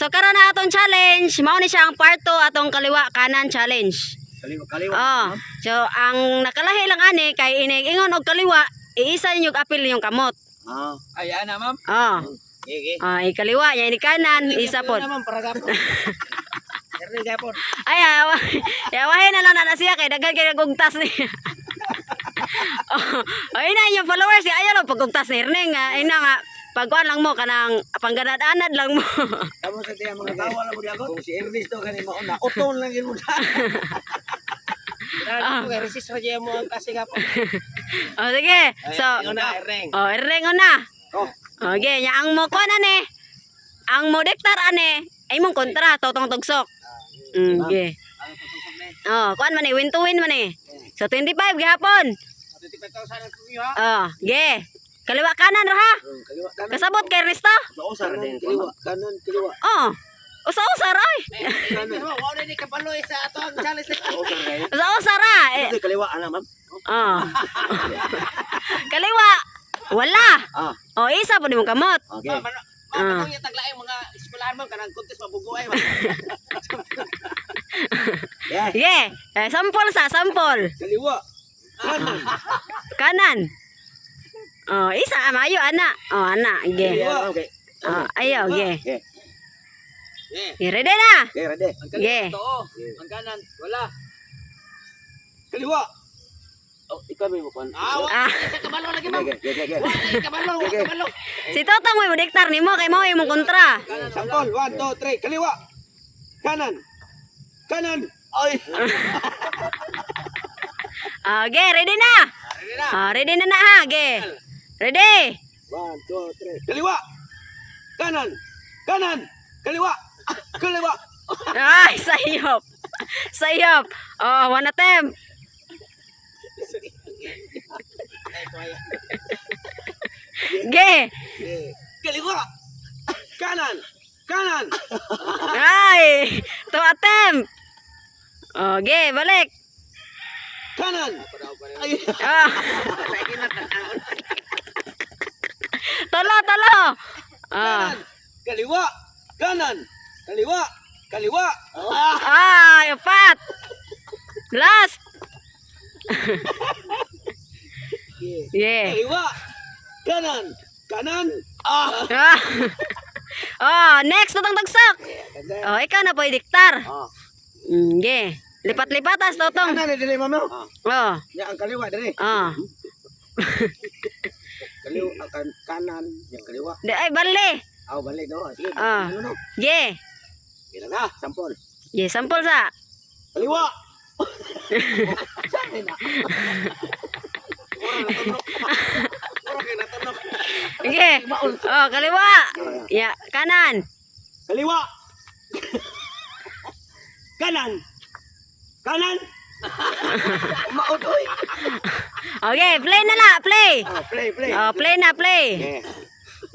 So karon na atong challenge, mao ni siya ang part 2 atong kaliwa kanan challenge. Kaliwa. Oh. So ang nakalahi lang ani kay inig-ingon og kaliwa, iisa niyo apil yung kamot. Ay, ana, ma'am. Oh. Sige. Ikaliwa, yan ni kanan, isa pod. Naman para gapon. Erning gapon. Ay, yawahin na lang na siya kay daghan kay nagugtas niya. Ay na yung followers, ayaw lang pagugtas ni Erneng. Ay na nga, pagkuhan lang mo, kanang pangganad-anad lang mo. Kamu sa tiyan mga tawa lang mo di ako. Kung si Ernest to kanina mauna, uton lang yun mo na. Resist ra mo ang kasi gapon. Sige. So, Erneng. Erneng na. Okay, nya ang mo kuan ani. Ang mo dektar ani, ay mong kontra totong tugsok. Okay. Kuan man ni win to win man ni. So 25 gihapon. 25,000 ang kuya ha. Okay. Kaliwa kanan ra ha. Kaliwa kanan. Kasabot kay Ernesto? Usa ra din kaliwa. Kanan kaliwa. Usa ra ay. Kanan. Wa na ni kapaloy sa ato ang challenge. Usa ra. Usa ra. Kaliwa ana ma'am. Kaliwa. Wala. Isa po di mo kamot. Okay. Ano yung taglaing mga eskwelahan mo kanang contest mabubuhay mo. Yeah. Sampol. Kaliwa. Kanan. Isa amayo ana. Ana. Okay. Okay. Ayo, okay. Okay. Ready na? Okay, ready. Ang kaliwa totoo. Ang kanan wala. Kaliwa. Ikaw may mukuan. Kabalo lagi ma'am. Kabalo. Si Totong may diktar nimo kay mao imong kontra. Sampol, 1, 2, 3, kaliwa. Kanan. Ay. Okay, ready na? Ready na ha, okay. Ready? 1, 2, 3. Kaliwa. Kanan. Kaliwa. Ay, sayop. One attempt. Ge. Kaliwa. Kanan. Ay, two attempt. Okay, balik. Kanan. Tolo. Kanan. Kaliwa. Kanan. Kaliwa. Ay, apat. Last. Yeah. Kaliwa. Kanan. Next na tagsak. Ikaw na po diktar. Okay. Lipat-lipatas Totong. Kanan dili ma'am. Ya ang kaliwa dili. Kaliwa akan kanan, yang kaliwa. Ay, bali. Balik do. Sige. Yeah. Bila na, sampol. Yeah, sampol sa. Kaliwa. Okay. Kaliwa. Ya, kanan. Kaliwa. Kanan. Mautoy. Okay, play na la, play. Play. Play na.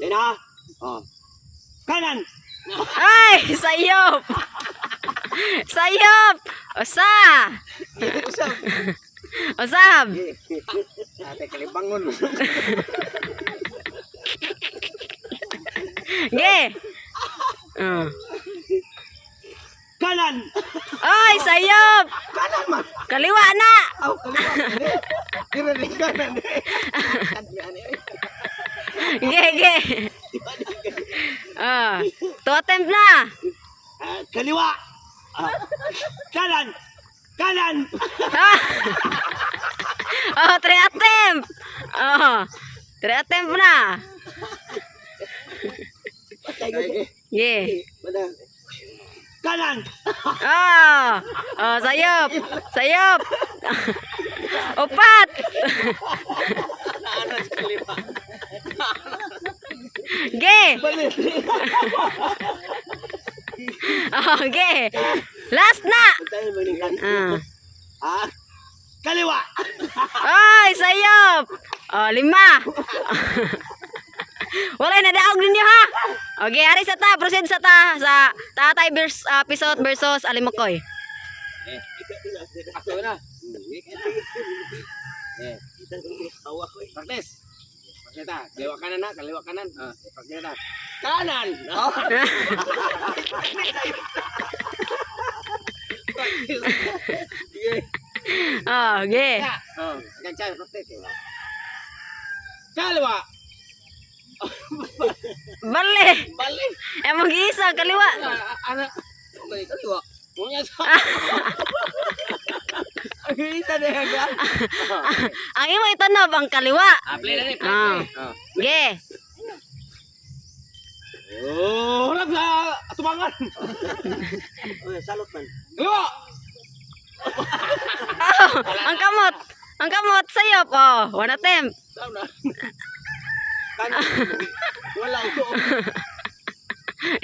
Yan na. Kanan. Ay, sayop. Usab. Ate kalibangon. Okay. Kanan. Ay, sayop. Kanan man. Kaliwa na. Kaliwa. Kira di kanan. Ge. Two attempt na. Kaliwa. Kanan. Three attempt. Three attempt na. Yeah. Kanan. Sayop. Upat. Ge. Okay. Last na. Kaliwa. Ay, sayop. 5. Wala na daog ninyo ha. Okay, ari sa ta, proceed sa Tatay Pisot versus Alimokoy. Ako na. Practice. Kaliwa kanan. Kanan. Oh, ge. Oh, ganyan rotate. Kaliwa. Bali. Balik. Emang isa kaliwa. Anak. Okay, kaliwa. Punya sa. Ang isa na yan. Ang imo ito na bang kaliwa? Play na rin. Ah. Ge. Oh, harap sa atubangan. Oh, salot man. Kaliwa. Oh, ang kamot. Ang kamot sayop. Oh, one attempt. Sana. Kanan. Wala ko.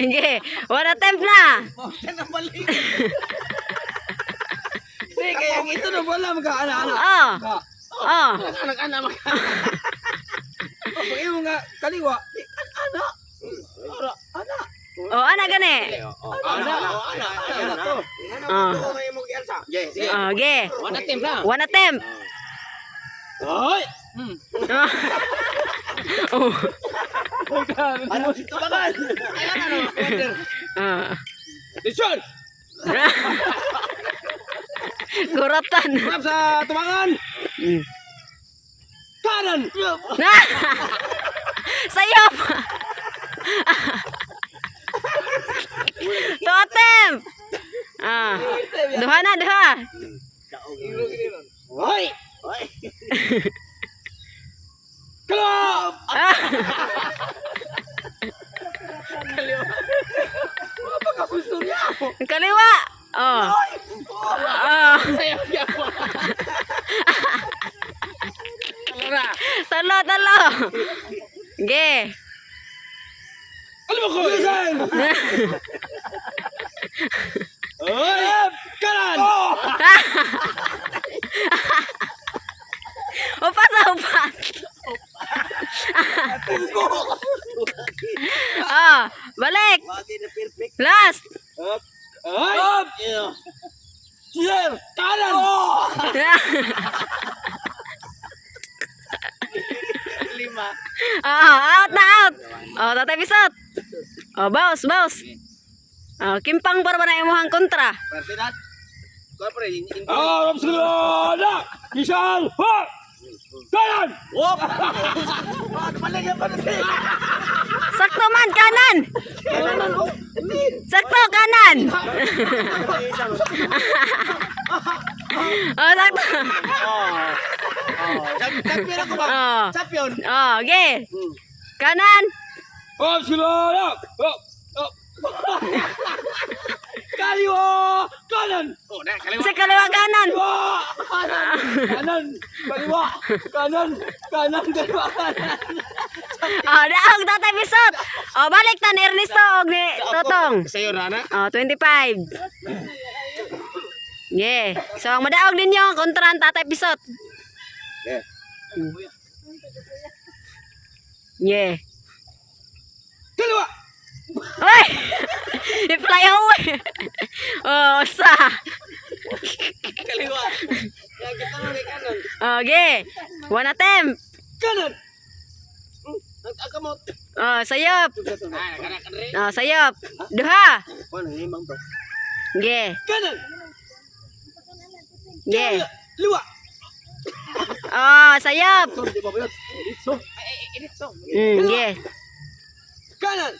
Ge. One attempt na. Siya na balik. Hindi, kaya ito na wala magka-anak-anak. Oh. Ka. Oh. Anak-anak mag. Pag iyo nga kaliwa, anak. Ora, anak. Oh, ana gani. Anak. Anak to. Oh. Ito may mong ialsa. Yes, sige. Oh, ge. One attempt lang. One attempt. Hoy. Oh. Ano si tubangan? Ayan ano, order. Ah. Attention. Guratan. Harap sa tubangan. Mm. Kanan. Sayop. Totem. Ah. Duha na, duha. Hoy. Hoy. Kaliwa. Ah. Apa gusto niya? Kaliwa. Oh. Oh. Sayo niya po. Kalora. Talo, talo. Ge. Alam mo ko. Isan. Hoy. Kanan. Upat na upat. Oh, balik. Wagi na perfect. Last. Up. Up. Cheer. Kanan. Lima. Oh, out na out. Oh, tatay pisot. Oh, boss, boss. Oh, kimpang para ba na imuhang kontra? Pertinat. Kau pre in. Arab Saudara. Isal. Ha. Kanan. Wop. Ano pala yan pa natin? Sakto man kanan. Kanan mo. Sakto kanan. Oh, sakto. Champion ako ba? Oh. Champion. Oh, ge. Kanan. Arab Saudara. Up. Up. Kaliwa. Kanan. Oh, na kaliwa. Sa kaliwa kanan. Kaliwa. Kanan. Kaliwa. Kanan. Kanan. Kaliwa. Kanan. Oh, daog tatay pisot. Oh, balik ta ni Ernesto og ni Totong. Sayo Rana. Oh, 25. Yeah. So, ang madaog ninyo kontra ang tatay pisot. Yeah. Yeah. Kaliwa. Oy! I-fly away. Oh, sa. Kaliwa. Ya kita mo kanan. Okay. One attempt. Kanan. Nagkamot. Oh, sayop. Kanan rin. Oh, sayop. Duha. Ano himang to? Yeah. Kanan. Yeah. Liwa. Oh, sayop. Di ba ba yun? Editso. Editso. Yeah. Kanan.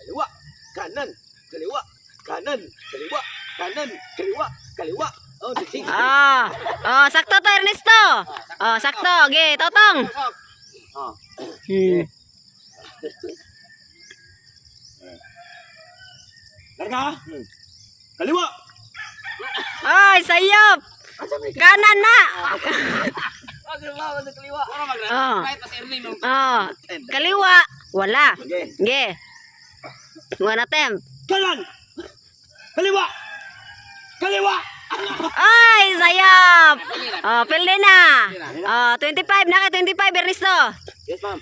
Kaliwa. Kanan. Kaliwa. Kanan. Kaliwa. Kanan. Kaliwa. Kaliwa. Oh, sige. Oh. Oh, sakto to Ernesto. Oh, sakto. Okay, Totong. Oh. Larga. Kaliwa. Ay, sayop. Kanan na. Kaliwa. Oh. Oh. Kaliwa. Wala. Okay. Okay. One attempt. Kanan. Kaliwa. Kaliwa. Ay, sayop. Oh, pilde na. Oh, 25 na kay 25 Ernesto. Yes, ma'am.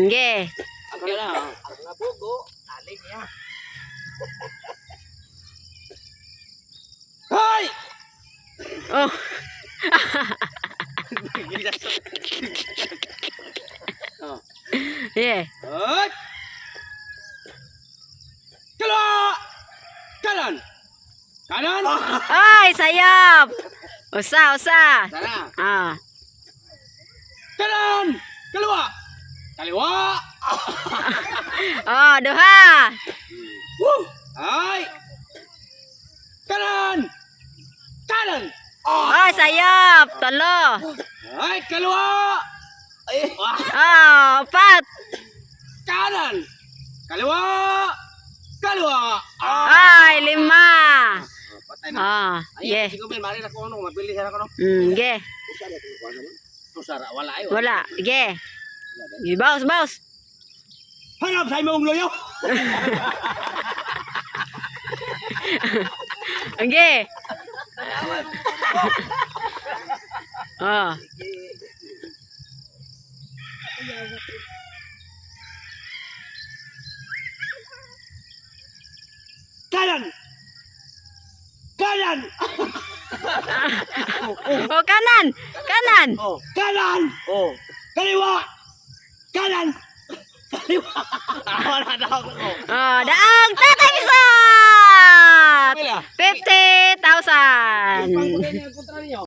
Okay. Ako na. Ang nabugo. Alin niya. Hay. Oh. Oh. Yeah. Ay. Kaliwa. Kanan. Kanan. Ay, sayop. Usa. Sana. Ah. Kanan. Kaliwa. Kaliwa. Oh, duha. Woo. Ay. Kanan. Kanan. Oh, sayop. Tulo. Ay, kaliwa. Ay. Oh, pat. Kanan. Kaliwa. Kaliwa. Ay, 5. Patay na. Ah, Ay, ge. sige men, mari na ko ano, mapili sana ko no. Ge. Usa na ko ano man. Tusara wala ay. Wala. Ge. Baus. Hanap sa imong loyo. Ge. Oh. Kanan. Kanan. Oh, kanan. Oh. Kanan. Oh. Kaliwa. Kanan. Kaliwa. Wala daw ko. Oh, daang tatay Bisot! Pila. 50,000.